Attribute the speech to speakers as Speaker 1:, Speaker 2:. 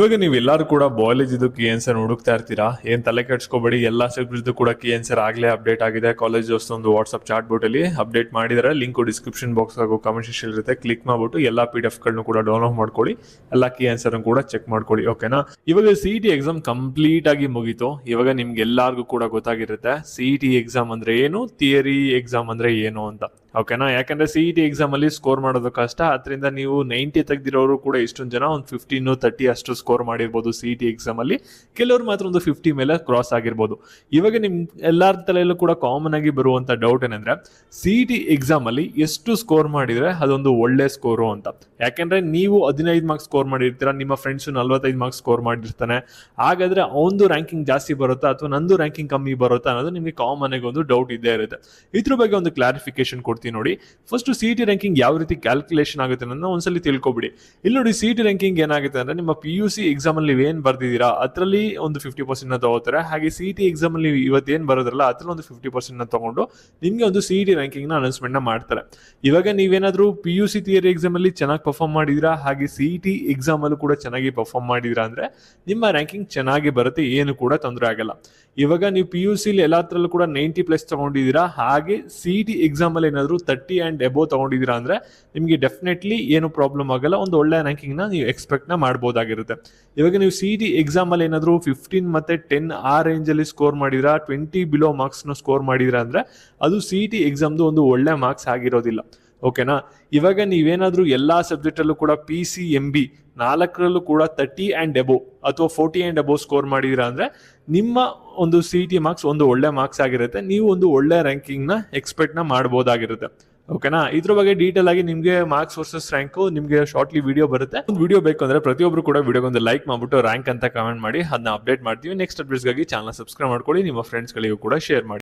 Speaker 1: ಇವಾಗ ನೀವು ಎಲ್ಲರೂ ಕೂಡ ಬಯಾಲಜಿದು ಕೀ ಆನ್ಸರ್ ಹುಡುಕ್ತಾ ಇರ್ತೀರಾ. ಏನ್ ತಲೆ ಕೆಡ್ಸ್ಕೊಬೇಡಿ, ಎಲ್ಲಾ ಸಬ್ಜೆಕ್ಟ್ ಕೂಡ ಕೀ ಆನ್ಸರ್ ಆಗ್ಲೇ ಅಪ್ಡೇಟ್ ಆಗಿದೆ. ಕಾಲೇಜ್ ಒಂದು ವಾಟ್ಸ್ಆಪ್ ಚಾಟ್ ಬೋರ್ಡ್ ಅಲ್ಲಿ ಅಪ್ಡೇಟ್ ಮಾಡಿದರೆ ಲಿಂಕ್ ಡಿಸ್ಕ್ರಿಪ್ಷನ್ ಬಾಕ್ಸ್ ಹಾಗೂ ಕಮೆಂಟ್ ಸೆಕ್ಷನ್ ಇರುತ್ತೆ. ಕ್ಲಿಕ್ ಮಾಡ್ಬಿಟ್ಟು ಎಲ್ಲಾ PDF ಗಳನ್ನು ಕೂಡ ಡೌನ್ಲೋಡ್ ಮಾಡ್ಕೊಳ್ಳಿ, ಎಲ್ಲಾ ಕೀ ಆನ್ಸರ್ ಕೂಡ ಚೆಕ್ ಮಾಡ್ಕೊಳ್ಳಿ. ಓಕೆನಾ? ಇವಾಗ CET ಎಕ್ಸಾಮ್ ಕಂಪ್ಲೀಟ್ ಆಗಿ ಮುಗೀತು. ಇವಾಗ ನಿಮ್ಗೆ ಎಲ್ಲಾರ್ಗು ಕೂಡ ಗೊತ್ತಾಗಿರುತ್ತೆ CET ಎಕ್ಸಾಮ್ ಅಂದ್ರೆ ಏನು, ಥಿಯರಿ ಎಕ್ಸಾಮ್ ಅಂದ್ರೆ ಏನು ಅಂತ. ಓಕೆನಾ? ಯಾಕಂದ್ರೆ CET ಎಕ್ಸಾಮ್ ಅಲ್ಲಿ ಸ್ಕೋರ್ ಮಾಡೋದು ಕಷ್ಟ. ಅದರಿಂದ ನೀವು 90 ತೆಗೆದಿರೋರು ಕೂಡ ಇಷ್ಟೊಂದು ಜನ ಒಂದು 15-30 ಅಷ್ಟು ಸ್ಕೋರ್ ಮಾಡಿರ್ಬೋದು CET ಎಕ್ಸಾಮ್ ಅಲ್ಲಿ. ಕೆಲವರು ಮಾತ್ರ ಒಂದು 50 ಮೇಲೆ ಕ್ರಾಸ್ ಆಗಿರ್ಬೋದು. ಇವಾಗ ನಿಮ್ ಎಲ್ಲಾರ ತಲೆಯಲ್ಲೂ ಕೂಡ ಕಾಮನ್ ಆಗಿ ಬರುವಂತ ಡೌಟ್ ಏನಂದ್ರೆ CET ಎಕ್ಸಾಮ್ ಅಲ್ಲಿ ಎಷ್ಟು ಸ್ಕೋರ್ ಮಾಡಿದ್ರೆ ಅದೊಂದು ಒಳ್ಳೆ ಸ್ಕೋರು ಅಂತ. ಯಾಕಂದ್ರೆ ನೀವು 15 ಮಾರ್ಕ್ಸ್ ಸ್ಕೋರ್ ಮಾಡಿರ್ತೀರಾ, ನಿಮ್ಮ ಫ್ರೆಂಡ್ಸ್ 45 ಮಾರ್ಕ್ಸ್ ಸ್ಕೋರ್ ಮಾಡಿರ್ತಾನೆ. ಹಾಗಾದ್ರೆ ಅವನದು ರ್ಯಾಂಕಿಂಗ್ ಜಾಸ್ತಿ ಬರುತ್ತಾ ಅಥವಾ ನಂದು ರ್ಯಾಂಕಿಂಗ್ ಕಮ್ಮಿ ಬರುತ್ತಾ ಅನ್ನೋದು ನಿಮಗೆ ಕಾಮನ್ ಆಗಿ ಒಂದು ಡೌಟ್ ಇದ್ದೇ ಇರುತ್ತೆ. ಇದ್ರ ಬಗ್ಗೆ ಒಂದು ಕ್ಲಾರಿಫಿಕೇಶನ್ ಕೊಡ್ತೀನಿ ನೋಡಿ. ಫಸ್ಟ್ CET ರ್ಯಾಂಕಿಂಗ್ ಯಾವ ರೀತಿ ಕ್ಯಾಲ್ಕುಲೇಷನ್ ಆಗುತ್ತೆ ಅನ್ನೋದನ್ನ ಒಂದ್ಸಲಿ ತಿಳ್ಕೊಬಿಡಿ. ಇಲ್ಲಿ ನೋಡಿ, CET ರ್ಯಾಂಕಿಂಗ್ ಏನಾಗುತ್ತೆ ಅಂದ್ರೆ ನಿಮ್ಮ PUC ಎಕ್ಸಾಮ್ ಅಲ್ಲಿ ಏನ್ ಬರ್ದಿದ್ದೀರಾ ಅದರಲ್ಲಿ ಒಂದು 50% ತಗೋತಾರೆ. ಹಾಗೆ CET ಎಕ್ಸಾಮ್ ಅಲ್ಲಿ ಇವತ್ತೇನ್ ಬರೋದ್ರಲ್ಲ ಅದ್ರಲ್ಲಿ ಒಂದು 50% ತಗೊಂಡು ನಿಮ್ಗೆ ಒಂದು CET ರ್ಯಾಂಕಿಂಗ್ ನ ಅನೌನ್ಸ್ಮೆಂಟ್ ನ ಮಾಡ್ತಾರೆ. ಇವಾಗ ನೀವೇನಾದ್ರೂ PUC ಥಿಯರಿ ಎಕ್ಸಾಮ್ ಅಲ್ಲಿ ಚೆನ್ನಾಗಿ ಪರ್ಫಾರ್ಮ್ ಮಾಡಿದಿರಾ, ಹಾಗೆ CET ಎಕ್ಸಾಮ್ ಅಲ್ಲೂ ಕೂಡ ಚೆನ್ನಾಗಿ ಪರ್ಫಾರ್ಮ್ ಮಾಡಿದಿರಾ ಅಂದ್ರೆ ನಿಮ್ಮ ರ್ಯಾಂಕಿಂಗ್ ಚೆನ್ನಾಗಿ ಬರುತ್ತೆ, ಏನು ಕೂಡ ತೊಂದರೆ ಆಗಲ್ಲ. ಇವಾಗ ನೀವು PUC ಎಲ್ಲಾತ್ರಲ್ಲೂ ಕೂಡ 90+ ತಗೊಂಡಿದ್ದೀರಾ, ಹಾಗೆ CET ಎಕ್ಸಾಮ್ ಅಲ್ಲಿ ಏನಾದ್ರು 30 and above ತಗೊಂಡಿದ್ದೀರಾ ಅಂದ್ರೆ ನಿಮಗೆ ಡೆಫಿನೆಟ್ಲಿ ಏನು ಪ್ರಾಬ್ಲಮ್ ಆಗಲ್ಲ, ಒಂದು ಒಳ್ಳೆ ರ್ಯಾಂಕಿಂಗ್ ನ ನೀವು ಎಕ್ಸ್ಪೆಕ್ಟ್ ನ ಮಾಡಬಹುದಾಗಿರುತ್ತೆ. ಇವಾಗ ನೀವು CET ಎಕ್ಸಾಮ್ ಅಲ್ಲಿ ಏನಾದ್ರು 15 ಮತ್ತೆ 10 ಆ ರೇಂಜ್ ಅಲ್ಲಿ ಸ್ಕೋರ್ ಮಾಡಿದ್ರಾ, 20 ಬಿಲೋ ಮಾರ್ಕ್ಸ್ ನ ಸ್ಕೋರ್ ಮಾಡಿದ್ರಾ ಅಂದ್ರೆ ಅದು CET ಎಕ್ಸಾಮ್ದು ಒಂದು ಒಳ್ಳೆ ಮಾರ್ಕ್ಸ್ ಆಗಿರೋದಿಲ್ಲ. ಓಕೆನಾ? ಇವಾಗ ನೀವೇನಾದ್ರೂ ಎಲ್ಲಾ ಸಬ್ಜೆಕ್ಟ್ ಅಲ್ಲೂ ಕೂಡ PCMB 4ರಲ್ಲೂ ಕೂಡ 30 and above ಅಥವಾ 40 and above ಸ್ಕೋರ್ ಮಾಡಿದಿರಾ ಅಂದ್ರೆ ನಿಮ್ಮ ಒಂದು CET ಮಾರ್ಕ್ಸ್ ಒಂದು ಒಳ್ಳೆ ಮಾರ್ಕ್ಸ್ ಆಗಿರುತ್ತೆ. ನೀವು ಒಂದು ಒಳ್ಳೆ ರ್ಯಾಂಕಿಂಗ್ ನ ಎಕ್ಸ್ಪೆಕ್ಟ್ ನ ಮಾಡಬಹುದಾಗಿರುತ್ತೆ. ಓಕೆನಾ? ಇದ್ರ ಬಗ್ಗೆ ಡೀಟೇಲ್ ಆಗಿ ನಿಮ್ಗೆ ಮಾರ್ಕ್ಸ್ ವರ್ಸಸ್ ರ್ಯಾಂಕ್ ನಿಮ್ಗೆ ಶಾರ್ಟ್ಲಿ ವಿಡಿಯೋ ಬರುತ್ತೆ. ಒಂದು ವಿಡಿಯೋ ಬೇಕು ಅಂದ್ರೆ ಪ್ರತಿಯೊಬ್ರು ಕೂಡ ವಿಡಿಯೋಗೊಂದು ಲೈಕ್ ಮಾಡ್ಬಿಟ್ಟು ರ್ಯಾಂಕ್ ಅಂತ ಕಮೆಂಟ್ ಮಾಡಿ, ಅದನ್ನ ಅಪ್ಡೇಟ್ ಮಾಡ್ತೀವಿ. ನೆಕ್ಸ್ಟ್ ಅಪ್ಡೇಟ್ಸ್ಗಾಗಿ ಚಾನಲ್ ಸಬ್ಸ್ಕ್ರೈಬ್ ಮಾಡ್ಕೊಳ್ಳಿ, ನಿಮ್ಮ ಫ್ರೆಂಡ್ಸ್ ಗಳಿಗೂ ಕೂಡ ಶೇರ್ ಮಾಡಿ.